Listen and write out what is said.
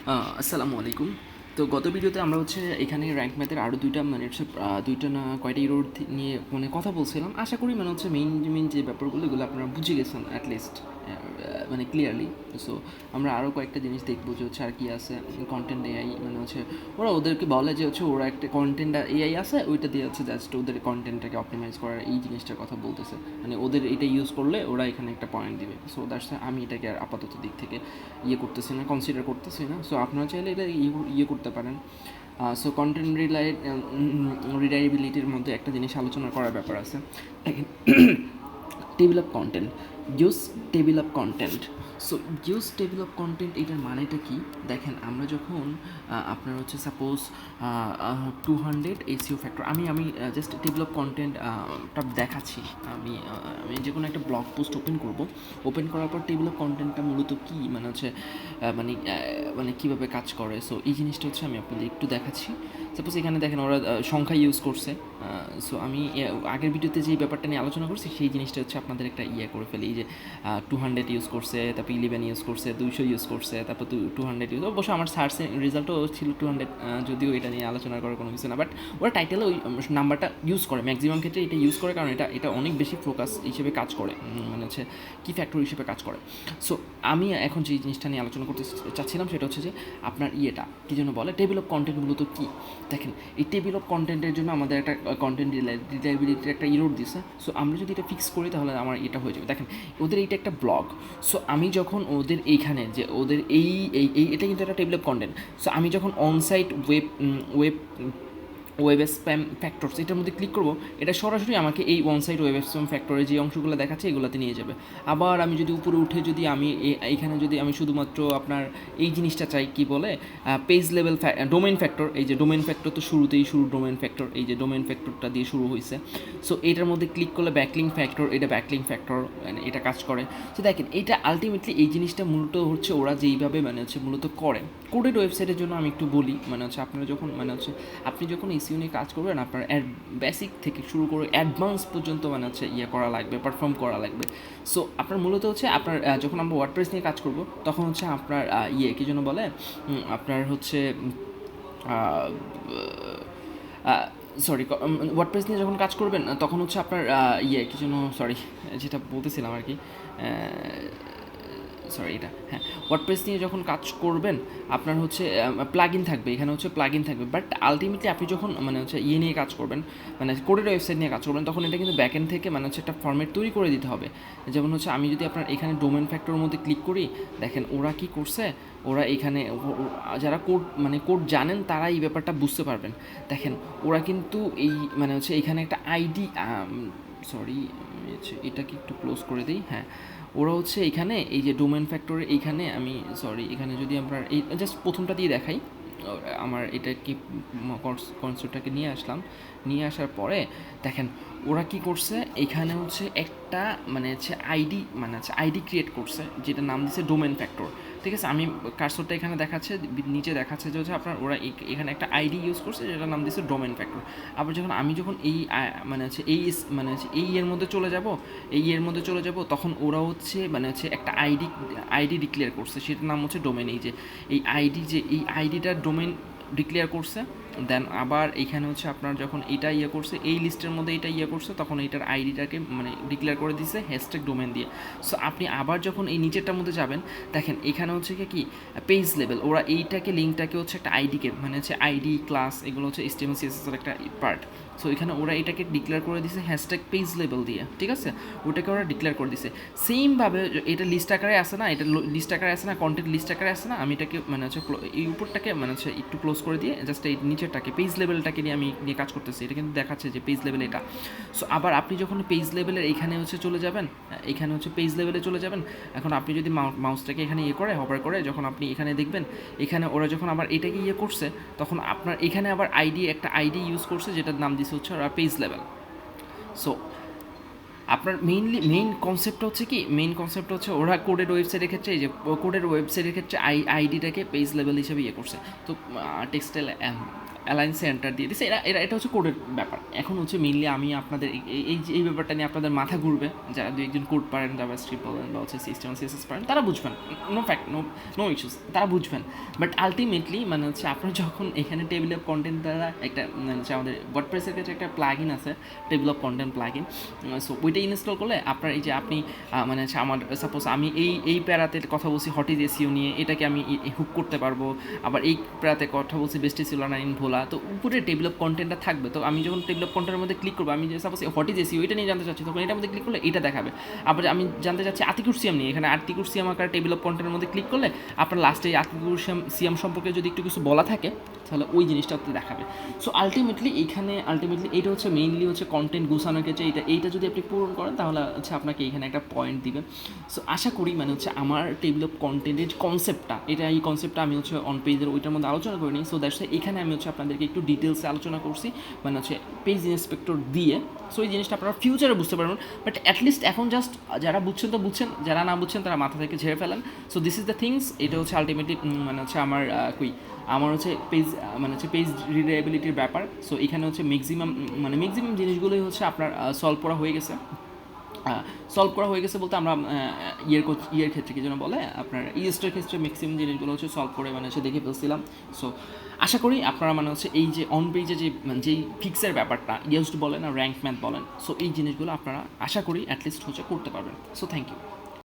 আসসালামু আলাইকুম। তো গত ভিডিওতে আমরা হচ্ছে এখানে র্যাঙ্ক ম্যাথের আরও দুইটা মানে হচ্ছে দুইটা না কয়টা ইরোর নিয়ে মানে কথা বলছিলাম। আশা করি মানে হচ্ছে মেইন যে ব্যাপারগুলো এগুলো আপনারা বুঝে গেছেন অ্যাটলিস্ট মানে ক্লিয়ারলি। সো আমরা আরও কয়েকটা জিনিস দেখবো যে হচ্ছে আর কি আছে কন্টেন্ট এআই মানে হচ্ছে ওরা ওদেরকে বলে যে হচ্ছে ওরা একটা কন্টেন্ট এআই আছে ওইটা দিয়ে হচ্ছে জাস্ট ওদের কন্টেন্টটাকে অপটিমাইজ করার এই জিনিসটার কথা বলতেছে, মানে ওদের এটা ইউজ করলে ওরা এখানে একটা পয়েন্ট দিবে। সো দ্যাটস আমি এটাকে আর আপাতত দিক থেকে করতেছি না, কনসিডার করতেছি না। সো আপনারা চাইলে এটা করতে পারেন। সো কন্টেন্ট রিলায়েবিলিটির মধ্যে একটা জিনিস আলোচনা করার ব্যাপার আছে। দেখেন, table of content, use table of content. So use table of content এটার মানেটা কি? দেখেন, আমরা যখন আপনার হচ্ছে সাপোজ 200 এসিও ফ্যাক্টর, আমি জাস্ট টেবিল অফ কন্টেন্টটা দেখাচ্ছি। আমি যে কোনো একটা ব্লগ পোস্ট ওপেন করব, ওপেন করার পর টেবিল অফ কন্টেন্টটা মূলত কী মানে হচ্ছে মানে কীভাবে কাজ করে। সো এই জিনিসটা হচ্ছে আমি আপনাদের একটু দেখাচ্ছি। সাপোজ এখানে দেখেন ওরা সংখ্যা ইউজ করছে। সো আমি আগের ভিডিওতে যে ব্যাপারটা নিয়ে আলোচনা করছি সেই জিনিসটা হচ্ছে আপনাদের একটা করে ফেলি, এই যে 200 ইউজ করছে, তারপর 11 ইউজ করছে, 200 ইউজ করছে, তারপর 200 ইউজ। অবশ্য আমার সার্চের রেজাল্টও ছিল 200, যদিও এটা নিয়ে আলোচনা করার কোনো কিছু না, বাট ওরা টাইটেলে ওই নাম্বারটা ইউজ করে, ম্যাক্সিমাম ক্ষেত্রে এটা ইউজ করে, কারণ এটা অনেক বেশি ফোকাস হিসেবে কাজ করে, মানে হচ্ছে কি ফ্যাক্টর হিসেবে কাজ করে। সো আমি এখন যে জিনিসটা নিয়ে আলোচনা করতে চাচ্ছিলাম সেটা হচ্ছে যে আপনার কী জন্য বলে টেবিল অফ কন্টেন্ট মূলত কী। দেখেন, এই টেবিল অফ কন্টেন্টের জন্য আমাদের একটা কন্টেন্ট রিলায়েবিলিটির একটা ইরোর দিছে। সো আমরা যদি এটা ফিক্স করি তাহলে আমার এটা হয়ে যাবে। দেখেন, ওদের এইটা একটা ব্লগ। সো আমি যখন ওদের এইখানে যে ওদের এই এটা কিন্তু একটা টেবিল অফ কন্টেন্ট। সো আমি যখন অনসাইট ওয়েব স্প্যাম ফ্যাক্টরস এটার মধ্যে ক্লিক করব, এটা সরাসরি আমাকে এই ওয়ান সাইড ওয়েব স্প্যাম ফ্যাক্টরের যে অংশগুলো দেখাচ্ছে এগুলোতে নিয়ে যাবে। আবার আমি যদি উপরে উঠে যদি আমি এইখানে যদি আমি শুধুমাত্র আপনার এই জিনিসটা চাই, কি বলে পেজ লেভেল ডোমেন ফ্যাক্টর, এই যে ডোমেন ফ্যাক্টর তো শুরুতেই ডোমেন ফ্যাক্টর, এই যে ডোমেন ফ্যাক্টরটা দিয়ে শুরু হয়েছে। সো এটার মধ্যে ক্লিক করলে ব্যাকলিং ফ্যাক্টর, এটা ব্যাকলিং ফ্যাক্টর এটা কাজ করে। তো দেখেন, এটা আলটিমেটলি এই জিনিসটা মূলত হচ্ছে ওরা যেইভাবে মানে হচ্ছে মূলত করে কোডেড ওয়েবসাইটের জন্য। আমি একটু বলি, মানে হচ্ছে আপনারা যখন মানে হচ্ছে আপনি যখন এসইও নিয়ে কাজ করবেন, আপনার বেসিক থেকে শুরু করে অ্যাডভান্স পর্যন্ত মানে হচ্ছে করা লাগবে, পারফর্ম করা লাগবে। সো আপনার মূলত হচ্ছে আপনার যখন আমরা ওয়ার্ডপ্রেস নিয়ে কাজ করব তখন হচ্ছে আপনার কী জন্য বলে আপনার হচ্ছে সরি, ওয়ার্ডপ্রেস নিয়ে যখন কাজ করবেন তখন হচ্ছে আপনার কী জন্য সরি যেটা বলতেছিলাম আর কি, সরি এটা হ্যাঁ, ওয়ার্ডপ্রেস নিয়ে যখন কাজ করবেন আপনার হচ্ছে প্লাগইন থাকবে, এখানে হচ্ছে প্লাগইন থাকবে। বাট আলটিমেটলি আপনি যখন মানে হচ্ছে নিয়ে কাজ করবেন, মানে কোডের ওয়েবসাইট নিয়ে কাজ করবেন, তখন এটা কিন্তু ব্যাকএন্ড থেকে মানে হচ্ছে একটা ফর্মেট তৈরি করে দিতে হবে। যেমন হচ্ছে আমি যদি আপনার এখানে ডোমেন ফ্যাক্টরের মধ্যে ক্লিক করি, দেখেন ওরা কি করছে, ওরা এখানে যারা কোড জানেন তারা এই ব্যাপারটা বুঝতে পারবেন। দেখেন, ওরা কিন্তু এই মানে হচ্ছে এখানে একটা আইডি, সরি এটাকে একটু ক্লোজ করে দিই। হ্যাঁ, ওরা হচ্ছে এখানে এই যে ডোমেন ফ্যাক্টরে এইখানে আমি সরি এখানে যদি আমরা এই জাস্ট প্রথমটা দিয়ে দেখাই, আমার এটাকে কনসেপ্টটাকে নিয়ে আসলাম, নিয়ে আসার পরে দেখেন ওরা কি করছে, এখানে হচ্ছে একটা মানে হচ্ছে আইডি ক্রিয়েট করছে যেটা নাম দিচ্ছে ডোমেন ফ্যাক্টর। ঠিক আছে, আমি কার্সরটা এখানে দেখাচ্ছে, নিচে দেখাচ্ছে যে হচ্ছে আপনার ওরা এখানে একটা আইডি ইউজ করছে যেটা নাম দিচ্ছে ডোমেন ফ্যাক্টর। আবার আমি যখন এই মানে হচ্ছে এই এর মধ্যে চলে যাব, তখন ওরা হচ্ছে মানে হচ্ছে একটা আইডি ডিক্লেয়ার করছে, সেটার নাম হচ্ছে ডোমেন। এই যে এই আইডিটার ডোমেন ডিক্লেয়ার করছে। দেন আবার এইখানে হচ্ছে আপনার যখন এটা করছে, এই লিস্টের মধ্যে এটা করছে, তখন এইটার আইডিটাকে মানে ডিক্লেয়ার করে দিছে হ্যাশট্যাগ ডোমেন দিয়ে। সো আপনি আবার যখন এই নিচেরটার মধ্যে যাবেন, দেখেন এখানে হচ্ছে কি পেজ লেভেল, ওরা এইটাকে লিঙ্কটাকে হচ্ছে একটা আইডিকে মানে হচ্ছে আইডি ক্লাস, এগুলো হচ্ছে HTML CSS এর একটা পার্ট। সো এখানে ওরা এটাকে ডিক্লেয়ার করে দিছে হ্যাশট্যাগ পেজ লেভেল দিয়ে। ঠিক আছে, ওটাকে ওরা ডিক্লেয়ার করে দিছে। সেমভাবে এটা লিস্ট আকারে আসে না, কন্টেন্ট লিস্ট আকারে আসে না, আমি এটাকে মানে হচ্ছে এই উপরটাকে মানে হচ্ছে একটু ক্লোজ করে দিয়ে জাস্ট এই নিচেরটাকে পেজ লেভেলটাকে নিয়ে আমি নিয়ে কাজ করতেছি। এটা কিন্তু দেখাচ্ছে যে পেজ লেভেল এটা। সো আবার আপনি যখন পেজ লেভেলের এইখানে হচ্ছে চলে যাবেন, এখানে হচ্ছে পেজ লেভেলে চলে যাবেন। এখন আপনি যদি মাউসটাকে এখানে করে হবার করে যখন আপনি এখানে দেখবেন, এখানে ওরা যখন আবার এটাকে করছে, তখন আপনার এখানে আবার একটা আইডি ইউজ করছে যেটার নাম দিচ্ছে হচ্ছে ওরা পেজ লেভেল। সো আপনার মেইন কনসেপ্ট হচ্ছে ওরা কোডেড ওয়েবসাইটের ক্ষেত্রে, এই যে কোডেড ওয়েবসাইটের ক্ষেত্রে আইডিটাকে পেজ লেভেল হিসেবে করছে। তো টেক্সটাইল অ্যালায়েন্সে এন্টার দিয়ে দিচ্ছে, এটা হচ্ছে কোডের ব্যাপার। এখন হচ্ছে মেইনলি আমি আপনাদের এই ব্যাপারটা নিয়ে আপনাদের মাথা ঘুরবে, যারা দু একজন কোড পারেন, জাভাস্ক্রিপ্ট বলেন বা হচ্ছে সিস্টেম সিএসএস পারেন, তারা বুঝবেন, নো ইস্যুস, তারা বুঝবেন। বাট আলটিমেটলি মানে হচ্ছে আপনার যখন এখানে টেবিল অফ কন্টেন্ট দ্বারা একটা মানে হচ্ছে আমাদের ওয়ার্ডপ্রেসের কাছে একটা প্লাগইন আছে, table of content plugin. So ওইটা ইনস্টল করলে আপনার এই যে আপনি মানে হচ্ছে আমার সাপোজ আমি এই প্যারাতে কথা বলছি হটিজ এসিও নিয়ে, এটাকে আমি হুক করতে পারবো। আবার এই প্যারাতে কথা বলছি বেস্টি ছিল না ইন ভোলা, তো উপরে টেবিল অফ কন্টেন্টটা থাকবে। তো আমি যখন টেবিল অফ কন্টেন্টের মধ্যে ক্লিক করবো, আমি যে সাপোজ হটিজ এসিও এটা নিয়ে জানতে চাচ্ছি, তখন এটার মধ্যে ক্লিক করলে এটা দেখাবে। আবার আমি জানতে চাচ্ছি আতিকুর সিয়াম নিয়ে, এখানে আতিকুর সিয়াম আকার টেবিল অফ কন্টেন্টের মধ্যে ক্লিক করলে আপনার লাস্টে আতিকুর সিয়াম সম্পর্কে যদি একটু কিছু বলা থাকে, তাহলে ওই জিনিসটা দেখাবে। সো আলটিমেটলি এইটা হচ্ছে মেইনলি হচ্ছে কন্টেন্ট গুছানোর ক্ষেত্রে এইটা যদি আপনি পূরণ করেন, তাহলে হচ্ছে আপনাকে এখানে একটা পয়েন্ট দিবে। সো আশা করি মানে হচ্ছে আমার টেবিল অফ কন্টেন্টের কনসেপ্টটা, এই কনসেপ্টটা আমি হচ্ছে অন পেজের ওইটার মধ্যে আলোচনা করিনি। সো দ্যাটস এখানে আমি হচ্ছে আপনাদেরকে একটু ডিটেলসে আলোচনা করছি, মানে হচ্ছে পেজ ইন্সপেক্টর দিয়ে। সো এই জিনিসটা আপনারা ফিউচারে বুঝতে পারবেন, বাট অ্যাটলিস্ট এখন জাস্ট যারা বুঝছেন তো বুঝছেন, যারা না বুঝছেন তারা মাথা থেকে ঝেড়ে ফেলেন। So this is the things. এটা হচ্ছে আলটিমেটলি মানে হচ্ছে আমার হচ্ছে পেজ রিডেবিলিটির ব্যাপার। সো এখানে হচ্ছে ম্যাক্সিমাম জিনিসগুলোই হচ্ছে আপনার সলভ করা হয়ে গেছে। বলতে আমরা ইয়ের ক্ষেত্রে কী যেন বলে, আপনার ইএসটের ক্ষেত্রে ম্যাক্সিমাম জিনিসগুলো হচ্ছে সলভ করে মানে হচ্ছে দেখে ফেলছিলাম। সো আশা করি আপনারা মানে হচ্ছে এই যে অন পেজে যেই ফিক্সের ব্যাপারটা, ইয়েস্ট বলেন আর র্যাঙ্ক ম্যাথ বলেন, সো এই জিনিসগুলো আপনারা আশা করি অ্যাটলিস্ট হচ্ছে করতে পারবেন। So thank you.